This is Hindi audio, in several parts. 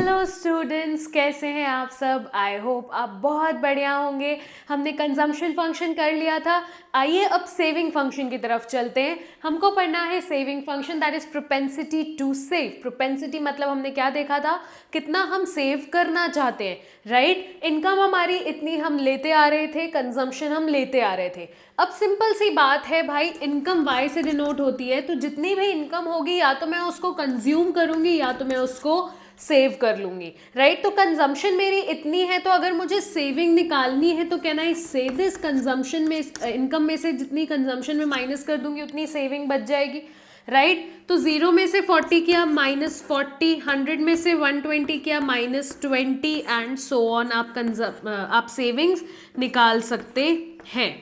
हेलो स्टूडेंट्स, कैसे हैं आप सब। आई होप आप बहुत बढ़िया होंगे। हमने कंजम्पशन फंक्शन कर लिया था। आइए अब सेविंग फंक्शन की तरफ चलते हैं। हमको पढ़ना है saving function, that is propensity to save. Propensity मतलब हमने क्या देखा था, कितना हम सेव करना चाहते हैं, राइट। इनकम हमारी इतनी हम लेते आ रहे थे, कंजम्पशन हम लेते आ रहे थे। अब सिंपल सी बात है भाई, इनकम वाई से डिनोट होती है, तो जितनी भी इनकम होगी या तो मैं उसको कंज्यूम करूंगी या तो मैं उसको सेव कर लूंगी, राइट। तो कंजम्पशन मेरी इतनी है, तो अगर मुझे सेविंग निकालनी है तो कैन आई से दिस, कंजम्पशन में इनकम में से जितनी कंजम्पशन में माइनस कर दूंगी उतनी सेविंग बच जाएगी, राइट। तो 0 में से 40 किया -40, 100 में से 120 किया -20 एंड सो ऑन। आप सेविंग्स निकाल सकते हैं।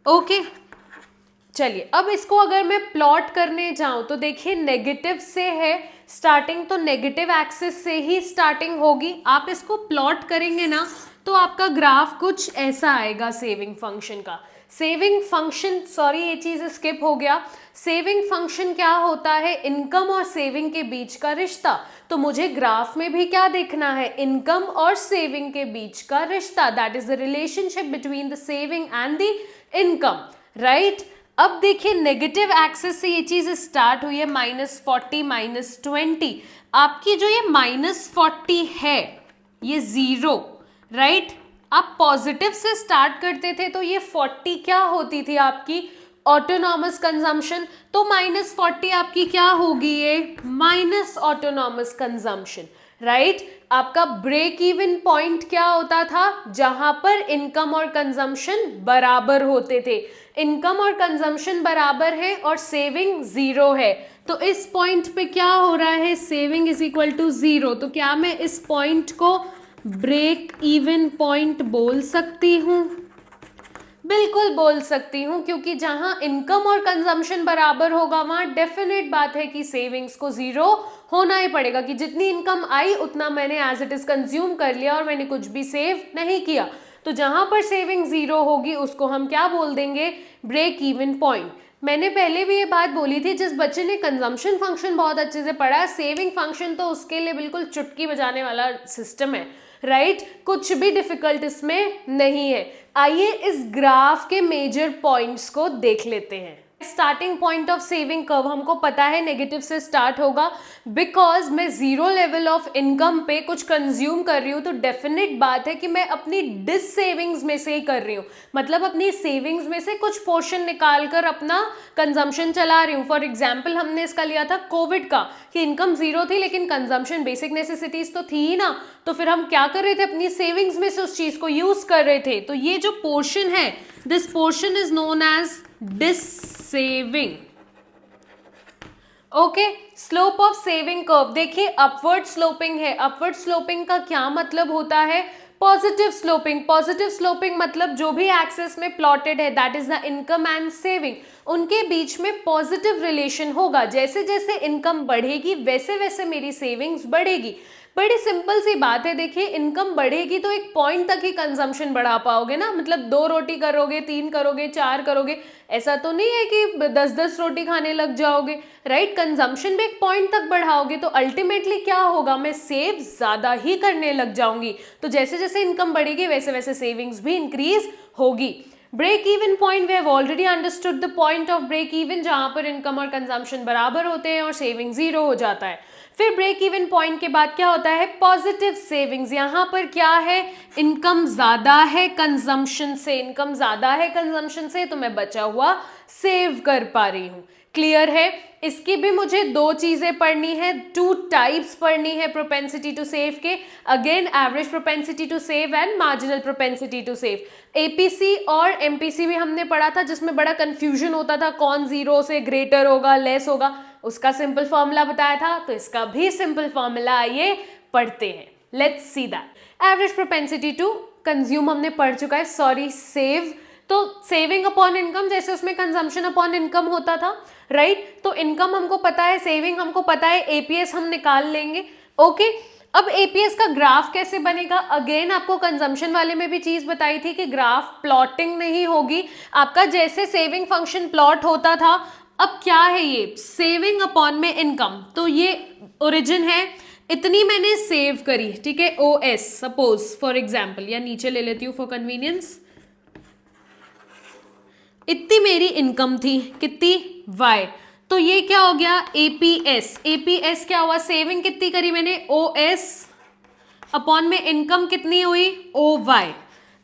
ओके चलिए, अब इसको अगर मैं प्लॉट करने जाऊं तो देखिए नेगेटिव से है स्टार्टिंग, तो नेगेटिव एक्सिस से ही स्टार्टिंग होगी। आप इसको प्लॉट करेंगे ना तो आपका ग्राफ कुछ ऐसा आएगा सेविंग फंक्शन का। सेविंग फंक्शन, सॉरी ये चीज स्किप हो गया। सेविंग फंक्शन क्या होता है, इनकम और सेविंग के बीच का रिश्ता। तो मुझे ग्राफ में भी क्या देखना है, इनकम और सेविंग के बीच का रिश्ता, that is the relationship between the saving and the income, right. अब देखिए नेगेटिव एक्सिस से ये चीज स्टार्ट हुई है -40 -20। आपकी जो ये -40 है ये 0, राइट। आप पॉजिटिव से स्टार्ट करते थे तो ये 40 क्या होती थी आपकी ऑटोनॉमस कंजम्पशन, तो -40 आपकी क्या होगी, ये माइनस ऑटोनॉमस कंजम्पशन, राइट। आपका ब्रेक इवन पॉइंट क्या होता था, जहां पर इनकम और कंजम्पशन बराबर होते थे। इनकम और कंजम्पशन बराबर है और सेविंग 0 है, तो इस पॉइंट पे क्या हो रहा है, सेविंग इज इक्वल टू 0। तो क्या मैं इस पॉइंट को ब्रेक इवन पॉइंट बोल सकती हूँ? बिल्कुल बोल सकती हूँ, क्योंकि जहां इनकम और कंजम्पशन बराबर होगा वहां डेफिनेट बात है कि सेविंग्स को 0 होना ही पड़ेगा, कि जितनी इनकम आई उतना मैंने एज इट इज कंज्यूम कर लिया और मैंने कुछ भी सेव नहीं किया। तो जहां पर सेविंग 0 होगी उसको हम क्या बोल देंगे, ब्रेक इवन पॉइंट। मैंने पहले भी ये बात बोली थी, जिस बच्चे ने कंजम्पशन फंक्शन बहुत अच्छे से पढ़ा, सेविंग फंक्शन तो उसके लिए बिल्कुल चुटकी बजाने वाला सिस्टम है, राइट। कुछ भी डिफिकल्ट इसमें नहीं है। आइए इस ग्राफ के मेजर पॉइंट्स को देख लेते हैं। Starting point of saving curve हमको पता है नेगेटिव से स्टार्ट होगा, बिकॉज मैं 0 लेवल ऑफ इनकम पे कुछ कंज्यूम कर रही हूँ, तो डेफिनेट बात है कि मैं अपनी डिस सेविंग्स में से ही कर रही हूँ, मतलब अपनी सेविंग्स में से कुछ पोर्शन निकाल कर अपना कंजम्पशन चला रही हूँ। फॉर एग्जाम्पल हमने इसका लिया था कोविड का, कि इनकम 0 थी लेकिन कंजम्पशन बेसिक नेसेसिटीज तो थी ही ना, तो फिर हम क्या कर रहे थे, अपनी सेविंग्स में से उस चीज को यूज कर रहे थे। तो ये जो पोर्शन है, this portion is known as dissaving. Okay, slope of saving curve देखिए अपवर्ड स्लोपिंग है। अपवर्ड स्लोपिंग का क्या मतलब होता है, पॉजिटिव स्लोपिंग। पॉजिटिव स्लोपिंग मतलब जो भी एक्सिस में प्लॉटेड है, that is the income and saving, उनके बीच में पॉजिटिव रिलेशन होगा। जैसे जैसे इनकम बढ़ेगी वैसे वैसे मेरी सेविंग्स बढ़ेगी। बड़ी सिंपल सी बात है, देखिए इनकम बढ़ेगी तो एक पॉइंट तक ही कंजम्पशन बढ़ा पाओगे ना, मतलब 2 रोटी करोगे, 3 करोगे, 4 करोगे, ऐसा तो नहीं है कि 10-10 रोटी खाने लग जाओगे, राइट। कंजम्पशन भी एक पॉइंट तक बढ़ाओगे तो अल्टीमेटली क्या होगा, मैं सेव ज्यादा ही करने लग जाऊंगी। तो जैसे जैसे इनकम बढ़ेगी वैसे वैसे सेविंग्स भी इंक्रीज होगी। Break even point, we have already understood the point of break even, जहां पर इनकम और कंजम्पशन बराबर होते हैं और सेविंग 0 हो जाता है। फिर ब्रेक इवन पॉइंट के बाद क्या होता है, पॉजिटिव सेविंग्स। यहां पर क्या है, इनकम ज्यादा है कंजम्पशन से, इनकम ज्यादा है कंजम्पशन से, तो मैं बचा हुआ सेव कर पा रही हूं। क्लियर है। इसकी भी मुझे 2 चीजें पढ़नी है, 2 टाइप्स पढ़नी है प्रोपेंसिटी टू सेव के। Again average propensity to save and marginal propensity to save. APC और एमपीसी भी हमने पढ़ा था, जिसमें बड़ा कंफ्यूजन होता था, कौन 0 से ग्रेटर होगा, लेस होगा, उसका सिंपल फॉर्मूला बताया था। तो इसका भी सिंपल फॉर्मूला आइए पढ़ते हैं, let's see that. Average propensity to consume हमने पढ़ चुका है, सॉरी सेव। तो सेविंग अपॉन इनकम, जैसे उसमें कंजम्पशन अपॉन इनकम होता था, राइट। तो इनकम हमको पता है, सेविंग हमको पता है, एपीएस हम निकाल लेंगे। ओके, अब एपीएस का ग्राफ कैसे बनेगा, अगेन आपको कंजम्पशन वाले में भी चीज बताई थी कि ग्राफ प्लॉटिंग नहीं होगी आपका, जैसे सेविंग फंक्शन प्लॉट होता था। अब क्या है ये, सेविंग अपॉन में इनकम, तो ये ओरिजिन है, इतनी मैंने सेव करी, ठीक है, OS सपोज फॉर एग्जाम्पल, या नीचे ले लेती हूँ फॉर कन्वीनियंस, इतनी मेरी इनकम थी, कितनी, Y। तो ये क्या हो गया, APS क्या हुआ, सेविंग कितनी करी मैंने, OS अपॉन में इनकम कितनी हुई, OY।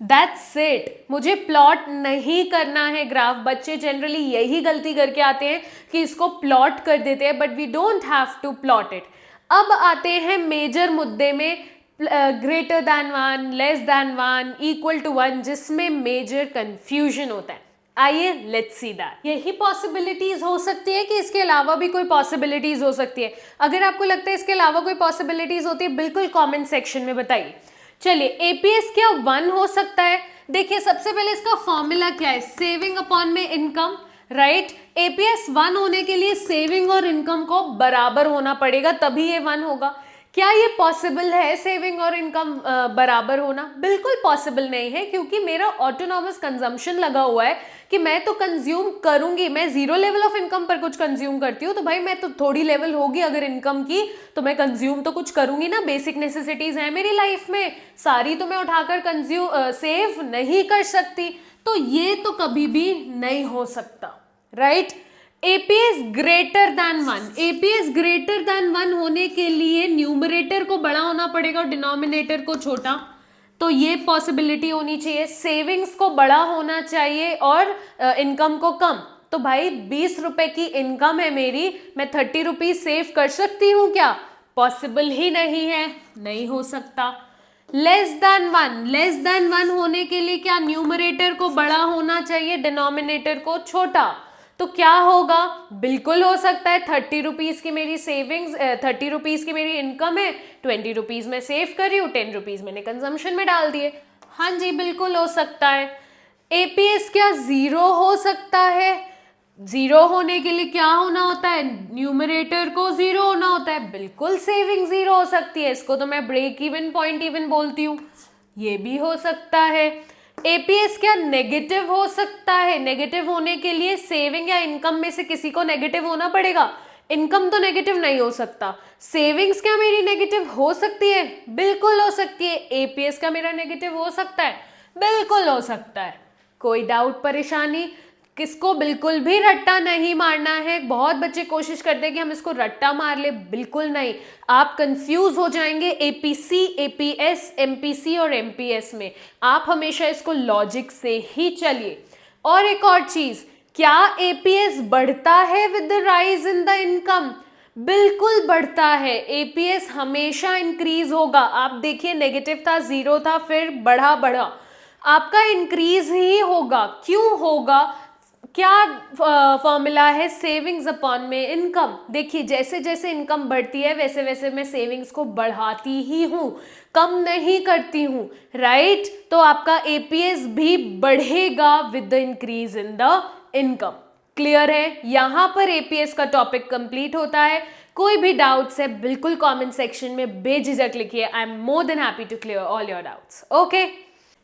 That's it. मुझे प्लॉट नहीं करना है ग्राफ। बच्चे जनरली यही गलती करके आते हैं कि इसको प्लॉट कर देते हैं, but we don't have to plot it. अब आते हैं मेजर मुद्दे में, greater than 1, less than 1, equal to 1, जिसमें मेजर कंफ्यूजन होता है। आइए लेट्स सी दैट। यही पॉसिबिलिटीज हो सकती है कि इसके अलावा भी कोई पॉसिबिलिटीज हो सकती है? अगर आपको लगता है इसके अलावा कोई पॉसिबिलिटीज होती है, बिल्कुल कमेंट सेक्शन में बताइए। चलिए, एपीएस क्या 1 हो सकता है? देखिए, सबसे पहले इसका फॉर्मूला क्या है, सेविंग अपॉन में इनकम, राइट। एपीएस 1 होने के लिए सेविंग और इनकम को बराबर होना पड़ेगा, तभी ये 1 होगा। क्या ये पॉसिबल है सेविंग और इनकम बराबर होना? बिल्कुल पॉसिबल नहीं है, क्योंकि मेरा ऑटोनॉमस कंजम्पशन लगा हुआ है कि मैं तो कंज्यूम करूंगी। मैं 0 लेवल ऑफ इनकम पर कुछ कंज्यूम करती हूँ, तो भाई मैं तो थोड़ी लेवल होगी अगर इनकम की, तो मैं कंज्यूम तो कुछ करूंगी ना। बेसिक नेसेसिटीज हैं मेरी लाइफ में, सारी तो मैं उठाकर सेव नहीं कर सकती। तो ये तो कभी भी नहीं हो सकता, right. APS greater than 1, APS greater than 1 होने के लिए न्यूमरेटर को बड़ा होना पड़ेगा और डिनोमिनेटर को छोटा, तो ये पॉसिबिलिटी होनी चाहिए। सेविंग्स को बड़ा होना चाहिए और इनकम को कम। तो भाई 20 रुपए की इनकम है मेरी, मैं 30 रुपीज सेव कर सकती हूँ क्या? पॉसिबल ही नहीं है, नहीं हो सकता। लेस दैन 1, लेस दैन 1 होने के लिए क्या, न्यूमरेटर को बड़ा होना चाहिए, डिनोमिनेटर को छोटा। तो क्या होगा, बिल्कुल हो सकता है। 30 रुपीज की मेरी सेविंग्स, 30 रुपीज की मेरी इनकम है, 20 रुपीज में सेव कर रही हूँ, 10 रुपीज मैंने कंजम्पशन में डाल दिए। हाँ जी, बिल्कुल हो सकता है। एपीएस क्या 0 हो सकता है? 0 होने के लिए क्या होना होता है, न्यूमरेटर को 0 होना होता है। बिल्कुल सेविंग 0 हो सकती है, इसको तो मैं ब्रेक इवन पॉइंट इवन बोलती हूँ, ये भी हो सकता है। एपीएस क्या नेगेटिव हो सकता है? नेगेटिव होने के लिए सेविंग या इनकम में से किसी को नेगेटिव होना पड़ेगा। इनकम तो नेगेटिव नहीं हो सकता। सेविंग्स क्या मेरी नेगेटिव हो सकती है? बिल्कुल हो सकती है। एपीएस का मेरा नेगेटिव हो सकता है? बिल्कुल हो सकता है। कोई डाउट, परेशानी? किसको बिल्कुल भी रट्टा नहीं मारना है। बहुत बच्चे कोशिश करते हैं कि हम इसको रट्टा मार ले, बिल्कुल नहीं। आप कंफ्यूज हो जाएंगे एपीसी, एपीएस, एमपीसी और एमपीएस में। आप हमेशा इसको लॉजिक से ही चलिए। और एक और चीज, क्या एपीएस बढ़ता है with the rise in the income? बिल्कुल बढ़ता है। एपीएस हमेशा इंक्रीज होगा। आप देखिए, नेगेटिव था, 0 था, फिर बढ़ा बढ़ा, आपका इंक्रीज ही होगा। क्यों होगा? क्या फॉर्मूला है, सेविंग्स अपॉन में इनकम। देखिए, जैसे जैसे इनकम बढ़ती है वैसे वैसे मैं सेविंग्स को बढ़ाती ही हूं, कम नहीं करती हूं, राइट। तो आपका एपीएस भी बढ़ेगा with the increase in the income. Clear है? यहां पर एपीएस का टॉपिक कंप्लीट होता है। कोई भी डाउट्स है बिल्कुल कमेंट सेक्शन में बेझिझक लिखिए। I am more than happy to clear all your doubts. Okay,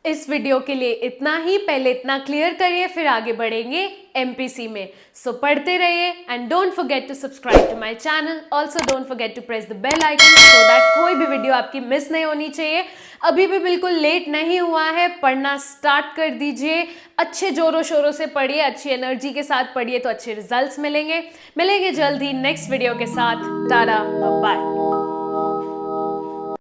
इस वीडियो के लिए इतना ही। पहले इतना क्लियर करिए, फिर आगे बढ़ेंगे एमपीसी में। सो पढ़ते रहिए and don't forget to subscribe to my channel. Also don't forget to press the bell icon so that कोई भी वीडियो आपकी मिस नहीं होनी चाहिए। अभी भी बिल्कुल लेट नहीं हुआ है, पढ़ना स्टार्ट कर दीजिए। अच्छे जोरों शोरों से पढ़िए, अच्छी एनर्जी के साथ पढ़िए, तो अच्छे रिजल्ट्स मिलेंगे। मिलेंगे जल्द ही नेक्स्ट वीडियो के साथ। टाटा, बाय।